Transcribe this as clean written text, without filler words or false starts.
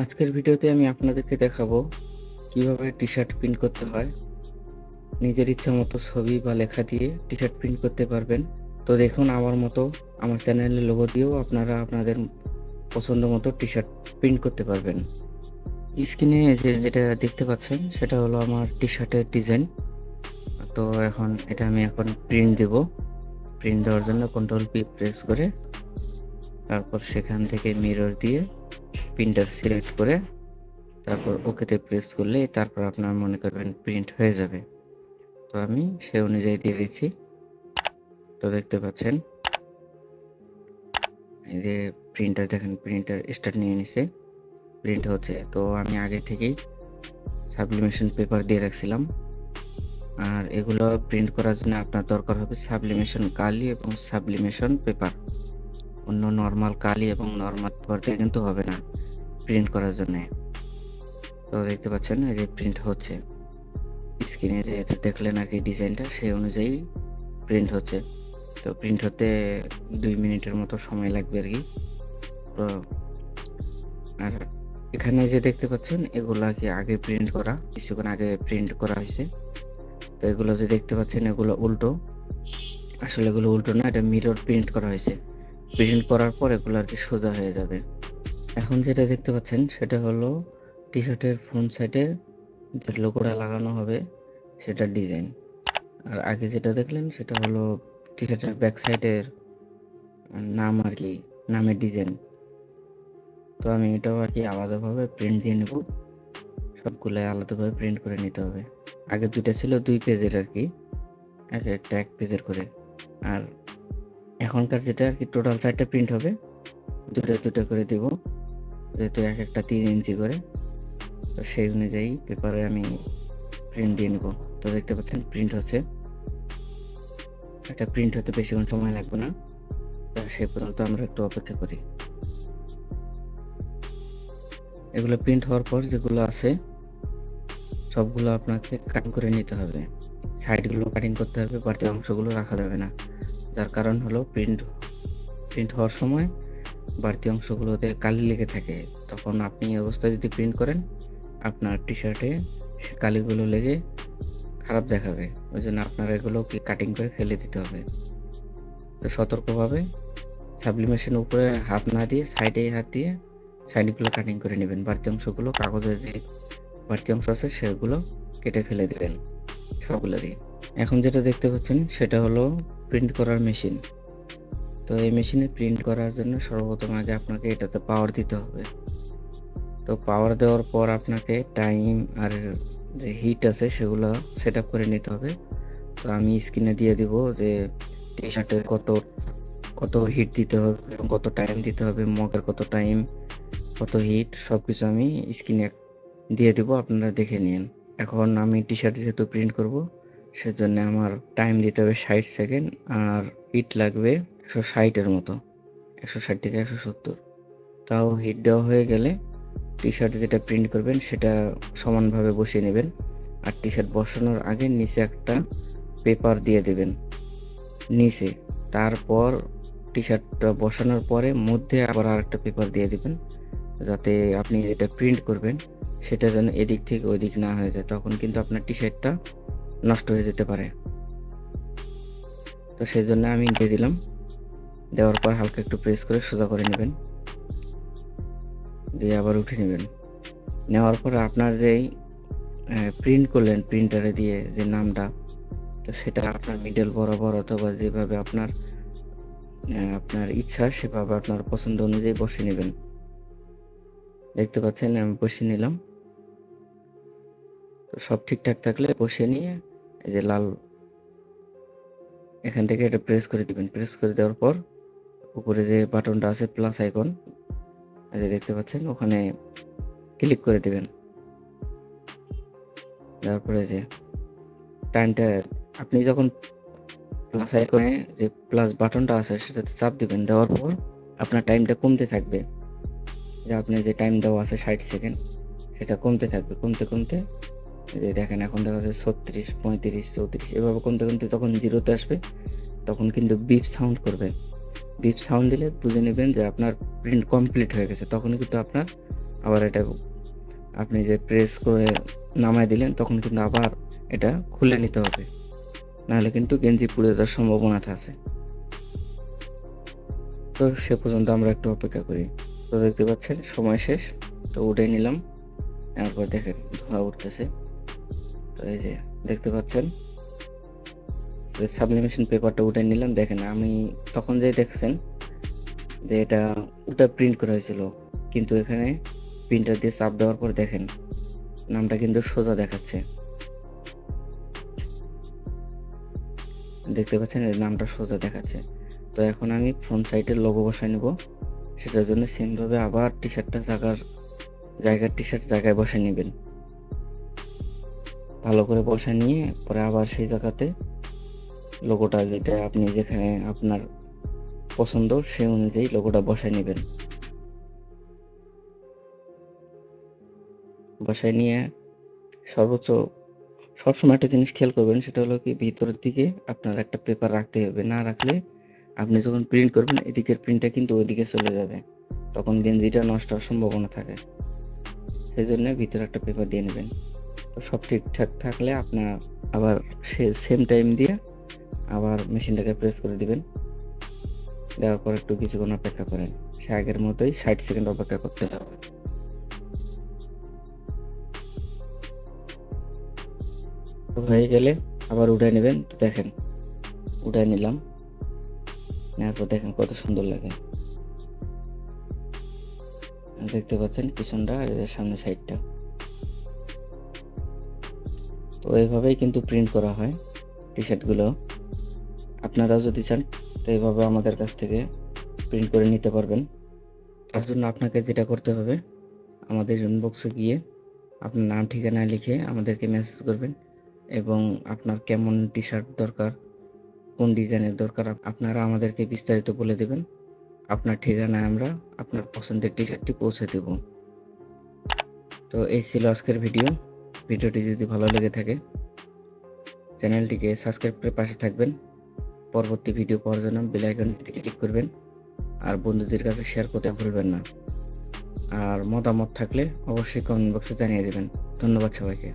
আজকের ভিডিওতে আমি আপনাদেরকে দেখাবো কিভাবে টি-শার্ট প্রিন্ট করতে হয়। নিজের ইচ্ছা মতো ছবি বা লেখা দিয়ে টি-শার্ট প্রিন্ট করতে পারবেন। তো দেখুন, আমার মতো আমার চ্যানেলের লোগো দিয়েও আপনারা আপনাদের পছন্দ মতো টি-শার্ট প্রিন্ট করতে পারবেন। স্ক্রিনে যেটা দেখতে পাচ্ছেন সেটা হলো আমার টি-শার্টের ডিজাইন। তো আমি প্রিন্ট দেব। প্রিন্ট দেওয়ার জন্য কন্ট্রোল পি প্রেস করে তারপর সেখান থেকে মিরর দিয়ে প্রিন্টার সিলেক্ট করে তারপর ওকেতে প্রেস করলে তারপর আপনার মনে করবেন প্রিন্ট হয়ে যাবে। তো আমি সেই অনুযায়ী দিয়ে দিচ্ছি। তো দেখতে পাচ্ছেন এই যে প্রিন্টার, দেখেন প্রিন্টার স্টার্ট নিয়ে নিছে, প্রিন্ট হচ্ছে। তো আমি আগে থেকেই সাবলিমেশন পেপার দিয়ে রাখছিলাম। আর এগুলো প্রিন্ট করার জন্য আপনার দরকার হবে সাবলিমেশন কালি এবং সাবলিমেশন পেপার। অন্য নর্মাল কালি এবং নর্মাল পেপার দিয়ে কিন্তু হবে না প্রিন্ট করার জন্য। তো দেখতে পাচ্ছেন এই যে প্রিন্ট হচ্ছে। স্ক্রিনে যেটা দেখলেন আর কি ডিজাইনটা, সেই অনুযায়ী প্রিন্ট হচ্ছে। তো প্রিন্ট হতে 2 মিনিটের মতো সময় লাগবে আর কি। তো আর এখানে যে দেখতে পাচ্ছেন এগুলা কি আগে প্রিন্ট করা, কিছুক্ষণ আগে প্রিন্ট করা হয়েছে। তো এগুলো যে দেখতে পাচ্ছেন এগুলো উল্টো, আসলে এগুলো উল্টো না, এটা মিরর প্রিন্ট করা হয়েছে। প্রিন্ট করার পর এগুলো আর কি সোজা হয়ে যাবে। এখন যেটা দেখতে পাচ্ছেন সেটা হলো টি শার্টের ফ্রন্ট সাইডে যে লোগোটা লাগানো হবে সেটার ডিজাইন। আর আগে যেটা দেখলেন সেটা হলো টি শার্টের ব্যাক সাইডের নাম আর কি, নামের ডিজাইন। তো আমি এটাও আর কি আলাদাভাবে প্রিন্ট দিয়ে নেব। সবগুলো আলাদাভাবে প্রিন্ট করে নিতে হবে। আগে দুটো ছিল 2 পেজের আর কি, এক পেজের করে। আর এখনকার যেটা আর কি টোটাল 4টা প্রিন্ট হবে, দুটো করে দিব, যেহেতু এক একটা 3 ইঞ্চি করে। তো সেই অনুযায়ী পেপারে আমি প্রিন্ট দিয়ে নেব। তো দেখতে পাচ্ছেন প্রিন্ট হচ্ছে। এটা প্রিন্ট হতে বেশিক্ষণ সময় লাগবে না। তো সেই পর্যন্ত আমরা একটু অপেক্ষা করি। এগুলো প্রিন্ট হওয়ার পর যেগুলো আছে সবগুলো আপনাকে কাটিং করে নিতে হবে। সাইডগুলো কাটিং করতে হবে, বাড়তি অংশগুলো রাখা যাবে না। যার কারণ হলো প্রিন্ট হওয়ার সময় বাড়তি অংশগুলোতে কালি লেগে থাকে। তখন আপনি এই অবস্থায় যদি প্রিন্ট করেন, আপনার টি শার্টে কালিগুলো লেগে খারাপ দেখাবে। ওই জন্য আপনার এগুলো কাটিং করে ফেলে দিতে হবে। তো সতর্কভাবে সাবলিমেশন উপরে হাত না দিয়ে সাইডে হাত দিয়ে সাইডগুলো কাটিং করে নেবেন। বাড়তি অংশগুলো, কাগজের যে বাড়তি অংশ আছে সেগুলো কেটে ফেলে দেবেন সবগুলোরই। এখন যেটা দেখতে পাচ্ছেন সেটা হলো প্রিন্ট করার মেশিন। তো এই মেশিনে প্রিন্ট করার জন্য সর্বপ্রথম আগে আপনাকে এটাতে পাওয়ার দিতে হবে। তো পাওয়ার দেওয়ার পর আপনাকে টাইম আর যে হিট আছে সেগুলো সেট আপ করে নিতে হবে। তো আমি স্ক্রিনে দিয়ে দিব যে টি শার্টের কত হিট দিতে হবে এবং কত টাইম দিতে হবে, মগের কত টাইম, কত হিট, সবকিছু আমি স্ক্রিনে দিয়ে দিব, আপনারা দেখে নিন। এখন আমি টি শার্ট যেহেতু প্রিন্ট করব, সেজন্য আমার টাইম দিতে হবে 60 সেকেন্ড আর হিট লাগবে 160-এর মতো, 160 থেকে 170। তাও হিট দেওয়া হয়ে গেলে টি শার্ট যেটা প্রিন্ট করবেন সেটা সমানভাবে বসিয়ে নেবেন। আর টি শার্ট বসানোর আগে নিচে একটা পেপার দিয়ে দেবেন নিচে। তারপর টি শার্টটা বসানোর পরে মধ্যে আবার আরেকটা পেপার দিয়ে দিবেন, যাতে আপনি যেটা প্রিন্ট করবেন সেটা যেন এদিক থেকে ওই দিক না হয়ে যায়। তখন কিন্তু আপনার টি শার্টটা নষ্ট হয়ে যেতে পারে। তো সেই জন্য আমি দিয়ে দিলাম। দেওয়ার পর হালকা একটু প্রেস করে সোজা করে নেবেন, দিয়ে আবার উঠে নেবেন। নেওয়ার পর আপনার যেই প্রিন্ট করলেন প্রিন্টারে দিয়ে যে নামটা, তো সেটা আপনার মিডল বরাবর অথবা যেভাবে আপনার ইচ্ছা সেভাবে আপনার পছন্দ অনুযায়ী বসিয়ে নেবেন। দেখতে পাচ্ছেন আমি বসিয়ে নিলাম। তো সব ঠিকঠাক থাকলে বসিয়ে নিয়ে এই যে লাল, এখান থেকে এটা প্রেস করে দিবেন। প্রেস করে দেওয়ার পর উপরে যে বাটনটা আছে প্লাস আইকন, এই যে দেখতে পাচ্ছেন, ওখানে ক্লিক করে দিবেন। তারপরে যে টাইমটা আপনি যখন প্লাস আইকনে যে প্লাস বাটনটা আছে সেটাতে চাপ দিবেন। দেওয়ার পর আপনার টাইমটা কমতে থাকবে। যে আপনি যে টাইম দেওয়া আছে 60 সেকেন্ড, সেটা কমতে থাকবে, কমতে কমতে যে দেখেন এখন দেখা যাচ্ছে 36, 35, 34, এভাবে কমতে কমতে যখন জিরোতে আসবে তখন কিন্তু বিপ সাউন্ড করবে। বিপ সাউন্ড দিলে বুঝে নেবেন যে আপনার প্রিন্ট কমপ্লিট হয়ে গেছে। তখন কিন্তু আপনার আবার এটা আপনি যে প্রেস করে নামায় দিলেন তখন কিন্তু আবার এটা খুলে নিতে হবে, নাহলে কিন্তু গেঞ্জি পুড়ে যাওয়ার সম্ভাবনা আছে। তো সে পর্যন্ত আমরা একটু অপেক্ষা করি। তো দেখতে পাচ্ছেন সময় শেষ, তো উঠে নিলাম। এরপর দেখেন ধোঁয়া উঠতেছে। তো এই যে দেখতে পাচ্ছেন সাবলিমেশন পেপারটা উঠে নিলাম। দেখেন আমি তখন যে দেখছেন যে এটা প্রিন্ট করা হয়েছিল, কিন্তু এখানে প্রিন্টার দিয়ে চাপ দেওয়ার পর দেখেন নামটা কিন্তু সোজা দেখাচ্ছে। দেখতে পাচ্ছেন এই নামটা সোজা দেখাচ্ছে। তো এখন আমি ফ্রন্ট সাইডের লোগো বসায় নেব। সেটার জন্য সেম ভাবে আবার টি শার্টটা টি শার্ট জায়গায় বসায় নেবেন। ভালো করে বসায় নিয়ে পরে আবার সেই জায়গাতে লোগোটা যেটা আপনি যেখানে আপনার পছন্দ সেই অনুযায়ী লোগোটা বসায় নেবেন। বসায় নিয়ে সবসময় একটা জিনিস খেয়াল করবেন, সেটা হলো কি ভিতরের দিকে আপনার একটা পেপার রাখতে হবে। না রাখলে আপনি যখন প্রিন্ট করবেন এদিকের প্রিন্টটা কিন্তু ওইদিকে চলে যাবে, তখন গেঞ্জিটা নষ্ট হওয়ার সম্ভাবনা থাকে। সেই জন্য ভিতরে একটা পেপার দিয়ে নেবেন। তো সব ঠিকঠাক থাকলে আপনার আবার সেম টাইম দিয়ে আবার মেশিনটাকে প্রেস করে দিবেন। দেওয়ার পর একটু কিছুক্ষণ অপেক্ষা করেন। সে আগের মতোই 60 সেকেন্ড অপেক্ষা করতে হবে। তো হয়ে গেলে আবার উঠাই নেবেন। তো দেখেন উঠাই নিলাম, নেওয়ার পর দেখেন কত সুন্দর লাগে। দেখতে পাচ্ছেন পিছনটা আর সামনের সাইডটা। তো এইভাবেই কিন্তু প্রিন্ট করা হয় টি শার্টগুলো। আপনারাও যদি চান তো এইভাবে আমাদের কাছ থেকে প্রিন্ট করে নিতে পারবেন। তার জন্য আপনাকে যেটা করতে হবে, আমাদের ইনবক্সে গিয়ে আপনার নাম ঠিকানা লিখে আমাদেরকে মেসেজ করবেন এবং আপনার কেমন টি শার্ট দরকার, কোন ডিজাইনের দরকার আপনারা আমাদেরকে বিস্তারিত বলে দেবেন। আপনার ঠিকানায় আমরা আপনার পছন্দের টি শার্টটি পৌঁছে দেব। তো এই ছিল আজকের ভিডিওটি যদি ভালো লেগে থাকে চ্যানেলটিকে সাবস্ক্রাইব করে পাশে থাকবেন। পরবর্তী ভিডিও পাওয়ার জন্য বেল আইকনটিতে ক্লিক করবেন আর বন্ধুদের কাছে শেয়ার করতে ভুলবেন না। আর মতামত থাকলে অবশ্যই কমেন্ট বক্সে জানিয়ে দেবেন। ধন্যবাদ সবাইকে।